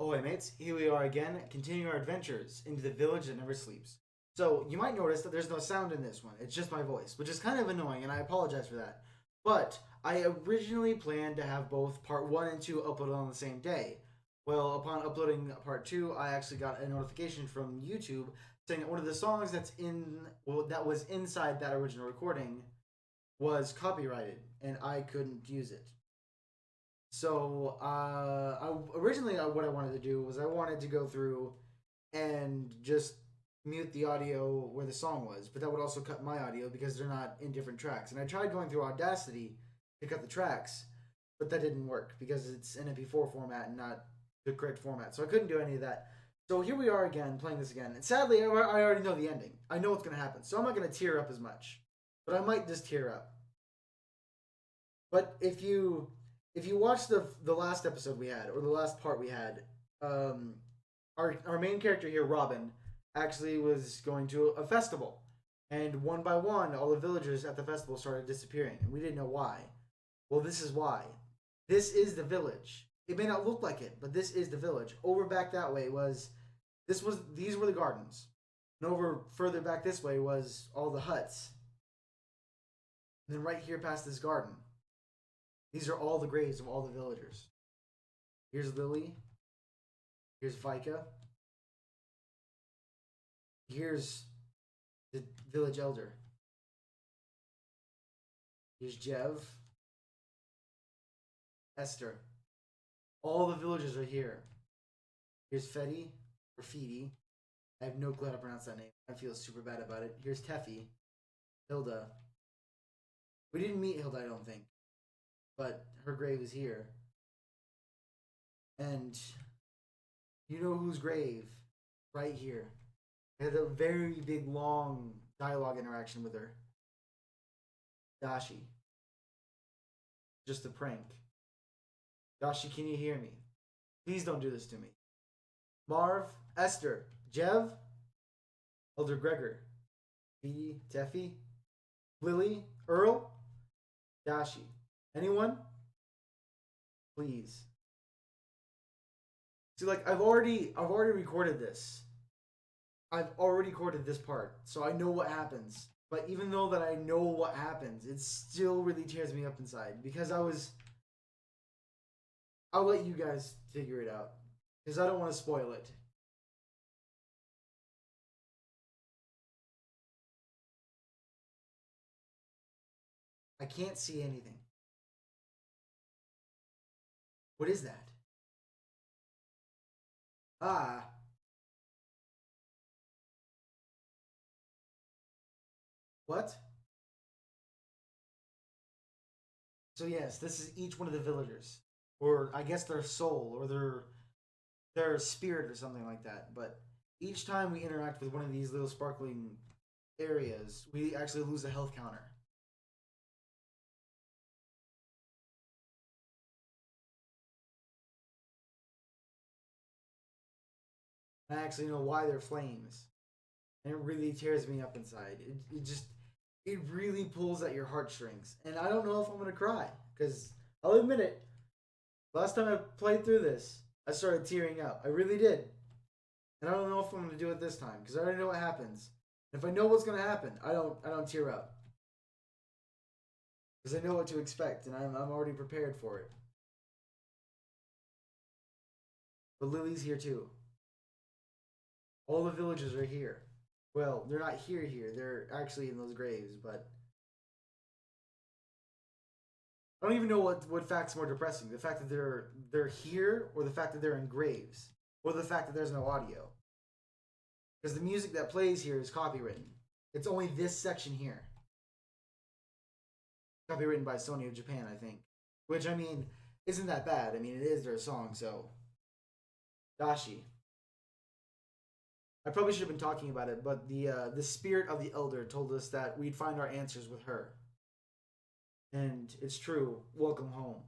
Ahoy mates, here we are again, continuing our adventures into the village that never sleeps. So, you might notice that there's no sound in this one, it's just my voice, which is kind of annoying, and I apologize for that. But, I originally planned to have both part 1 and 2 uploaded on the same day. Well, upon uploading part 2, I actually got a notification from YouTube saying that one of the songs that was inside that original recording was copyrighted, and I couldn't use it. So originally what I wanted to do was I wanted to go through and just mute the audio where the song was, but that would also cut my audio because they're not in different tracks. And I tried going through Audacity to cut the tracks, but that didn't work because it's an MP4 format and not the correct format. So I couldn't do any of that. So here we are again, playing this again. And sadly, I already know the ending. I know what's going to happen. So I'm not going to tear up as much, but I might just tear up. But if you watch the last episode we had, or the last part we had, our main character here, Robin, actually was going to a festival, and one by one, all the villagers at the festival started disappearing, and we didn't know why. Well, this is why. This is the village. It may not look like it, but this is the village. Over back that way these were the gardens, and over further back this way was all the huts. And then right here past this garden, these are all the graves of all the villagers. Here's Lily. Here's Vika. Here's the village elder. Here's Jev. Esther. All the villagers are here. Here's Fetty, or Feedy. I have no clue how to pronounce that name. I feel super bad about it. Here's Teffy. Hilda. We didn't meet Hilda, I don't think. But her grave is here. And you know whose grave? Right here. I had a very big, long dialogue interaction with her. Dashi. Just a prank. Dashi, can you hear me? Please don't do this to me. Marv, Esther, Jev, Elder Gregor, Feedy, Teffy, Lily, Earl, Dashi. Anyone? Please. See, like I've already recorded this. I've already recorded this part, so I know what happens. But even though that I know what happens, it still really tears me up inside because I'll let you guys figure it out because I don't want to spoil it. I can't see anything. What is that? Ah. What? So yes, this is each one of the villagers. Or I guess their soul or their spirit or something like that. But each time we interact with one of these little sparkling areas, we actually lose a health counter. I actually know why they're flames. And it really tears me up inside. It really pulls at your heartstrings. And I don't know if I'm gonna cry. Because I'll admit it. Last time I played through this, I started tearing up. I really did. And I don't know if I'm gonna do it this time, because I already know what happens. And if I know what's gonna happen, I don't tear up. Because I know what to expect and I'm already prepared for it. But Lily's here too. All the villagers are here. Well, they're not here. They're actually in those graves, but I don't even know what fact's more depressing. The fact that they're here, or the fact that they're in graves, or the fact that there's no audio. Because the music that plays here is copywritten. It's only this section here. Copywritten by Sony of Japan, I think. Which, I mean, isn't that bad. I mean, it is their song, so. Dashi. I probably should have been talking about it, but the spirit of the elder told us that we'd find our answers with her. And it's true. Welcome home.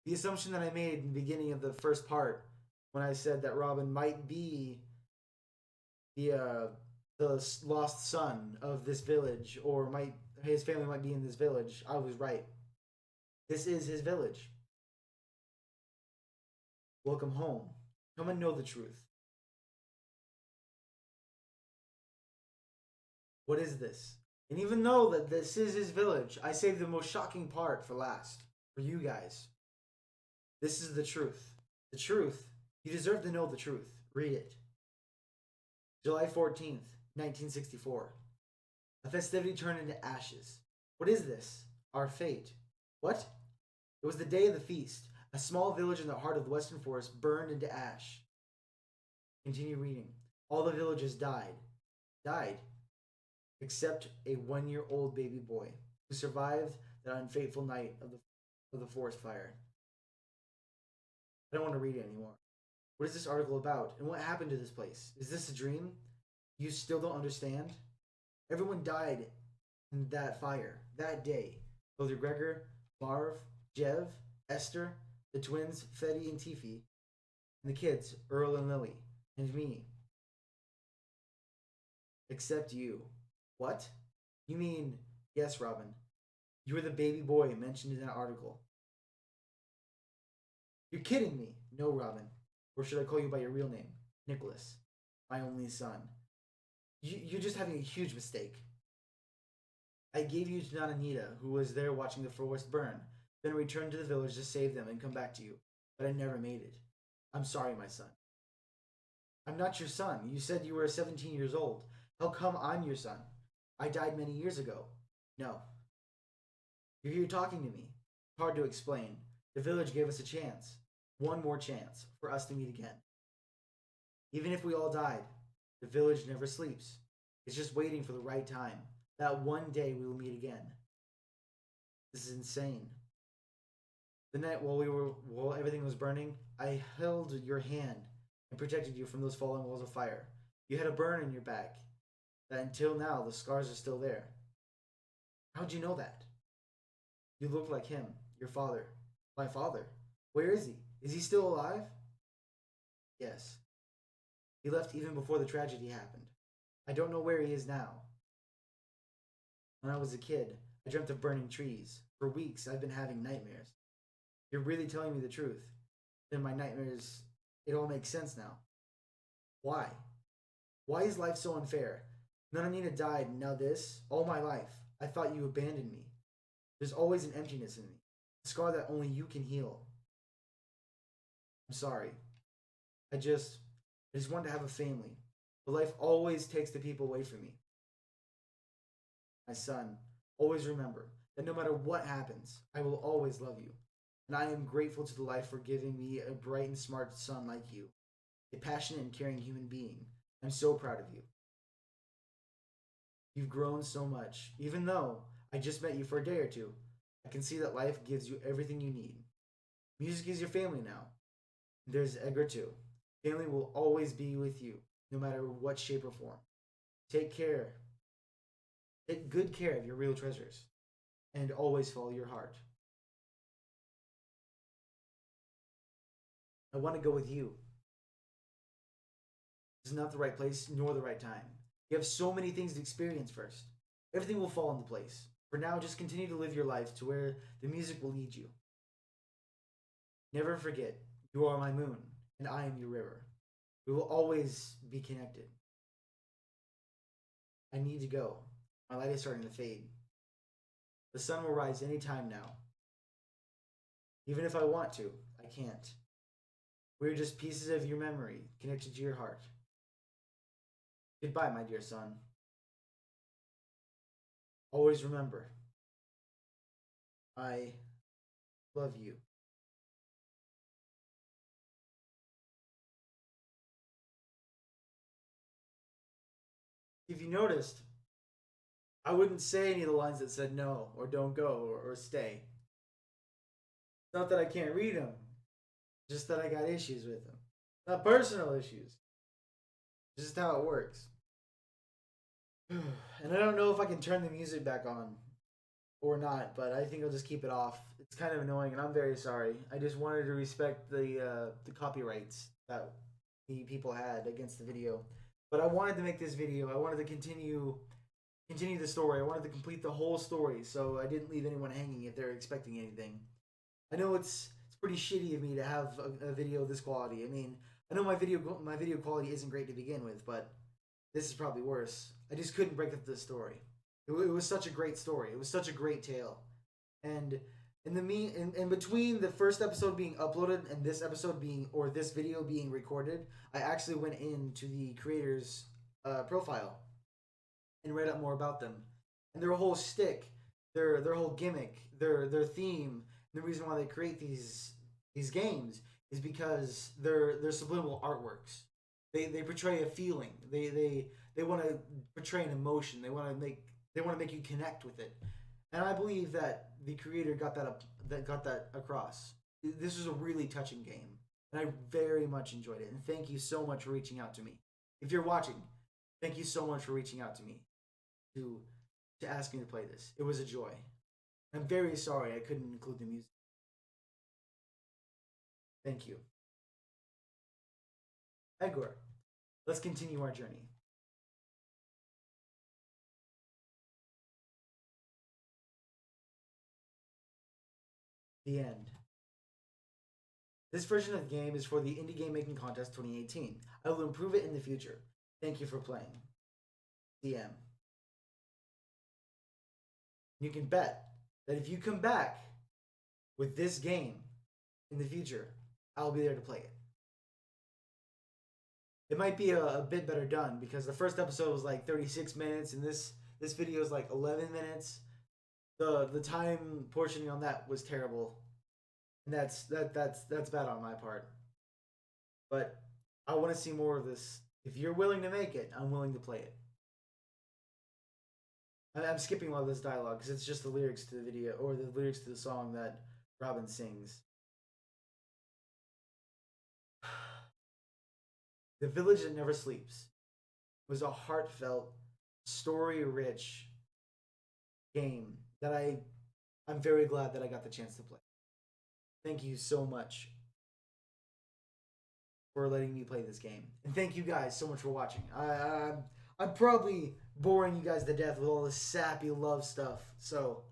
The assumption that I made in the beginning of the first part, when I said that Robin might be the lost son of this village, or his family might be in this village, I was right. This is his village. Welcome home. Come and know the truth. What is this? And even though that this is his village, I saved the most shocking part for last. For you guys. This is the truth. The truth. You deserve to know the truth. Read it. July 14th, 1964. A festivity turned into ashes. What is this? Our fate. What? It was the day of the feast. A small village in the heart of the western forest burned into ash. Continue reading. All the villagers died. Died. Except a 1-year-old baby boy who survived that unfateful night of the forest fire. I don't want to read it anymore. What is this article about? And what happened to this place? Is this a dream? You still don't understand? Everyone died in that fire, that day. Both Gregor, Marv, Jev, Esther, the twins, Fetty and Tiffy, and the kids, Earl and Lily, and me. Except you. What? You mean, yes, Robin. You were the baby boy mentioned in that article. You're kidding me. No, Robin. Or should I call you by your real name? Nicholas. My only son. You're just having a huge mistake. I gave you to Nananita, who was there watching the forest burn, then returned to the village to save them and come back to you. But I never made it. I'm sorry, my son. I'm not your son. You said you were 17 years old. How come I'm your son? I died many years ago. No. You're here talking to me. Hard to explain. The village gave us a chance. One more chance for us to meet again. Even if we all died, the village never sleeps. It's just waiting for the right time. That one day we will meet again. This is insane. The night while everything was burning, I held your hand and protected you from those falling walls of fire. You had a burn in your back. That until now the scars are still there. How'd you know that? You look like him, your father. My father. Where is he? Is he still alive? Yes. He left even before the tragedy happened. I don't know where he is now. When I was a kid, I dreamt of burning trees. For weeks, I've been having nightmares. You're really telling me the truth. Then my nightmares, it all makes sense now. Why? Why is life so unfair? Nananina died, and now this? All my life, I thought you abandoned me. There's always an emptiness in me. A scar that only you can heal. I'm sorry. I just want to have a family. But life always takes the people away from me. My son, always remember that no matter what happens, I will always love you. And I am grateful to the life for giving me a bright and smart son like you. A passionate and caring human being. I'm so proud of you. You've grown so much. Even though I just met you for a day or two, I can see that life gives you everything you need. Music is your family now. There's Edgar too. Family will always be with you, no matter what shape or form. Take care. Take good care of your real treasures. And always follow your heart. I want to go with you. This is not the right place nor the right time. You have so many things to experience first. Everything will fall into place. For now, just continue to live your life to where the music will lead you. Never forget, you are my moon, and I am your river. We will always be connected. I need to go. My light is starting to fade. The sun will rise any time now. Even if I want to, I can't. We're just pieces of your memory connected to your heart. Goodbye, my dear son. Always remember, I love you. If you noticed, I wouldn't say any of the lines that said no, or don't go, or stay. It's not that I can't read them, just that I got issues with them. Not personal issues. Just how it works. And I don't know if I can turn the music back on or not, but I think I'll just keep it off. It's kind of annoying, and I'm very sorry. I just wanted to respect the copyrights that the people had against the video. But I wanted to make this video. I wanted to continue the story. I wanted to complete the whole story, so I didn't leave anyone hanging if they're expecting anything. I know it's pretty shitty of me to have a video of this quality. I mean, I know my video quality isn't great to begin with, but this is probably worse. I just couldn't break up the story. It was such a great story. It was such a great tale, and in between the first episode being uploaded and this episode being or this video being recorded, I actually went into the creator's profile and read up more about them and their whole shtick, their whole gimmick, their theme. The reason why they create these games is because they're subliminal artworks. They portray a feeling. They want to portray an emotion. They want to make you connect with it. And I believe that the creator got that across. This was a really touching game, and I very much enjoyed it. And thank you so much for reaching out to me. If you're watching, thank you so much for reaching out to me to ask me to play this. It was a joy. I'm very sorry I couldn't include the music. Thank you. Edgar, let's continue our journey. The end. This version of the game is for the Indie Game Making Contest 2018. I will improve it in the future. Thank you for playing. DM. You can bet that if you come back with this game in the future, I'll be there to play it. It might be a bit better done because the first episode was like 36 minutes and this video is like 11 minutes. The time portioning on that was terrible. And that's bad on my part. But I want to see more of this. If you're willing to make it, I'm willing to play it. I'm skipping a lot of this dialogue because it's just the lyrics to the video or the lyrics to the song that Robin sings. The Village That Never Sleeps was a heartfelt, story-rich game that I'm very glad that I got the chance to play. Thank you so much for letting me play this game. And thank you guys so much for watching. I'm probably boring you guys to death with all this sappy love stuff. So,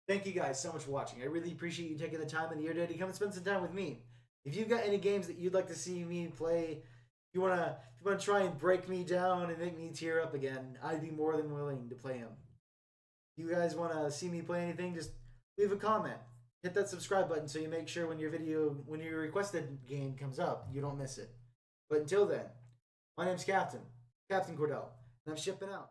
thank you guys so much for watching. I really appreciate you taking the time in your day to come and spend some time with me. If you've got any games that you'd like to see me play, if you wanna try and break me down and make me tear up again, I'd be more than willing to play them. If you guys wanna see me play anything, just leave a comment. Hit that subscribe button so you make sure when your requested game comes up, you don't miss it. But until then, my name's Captain Cordell, and I'm shipping out.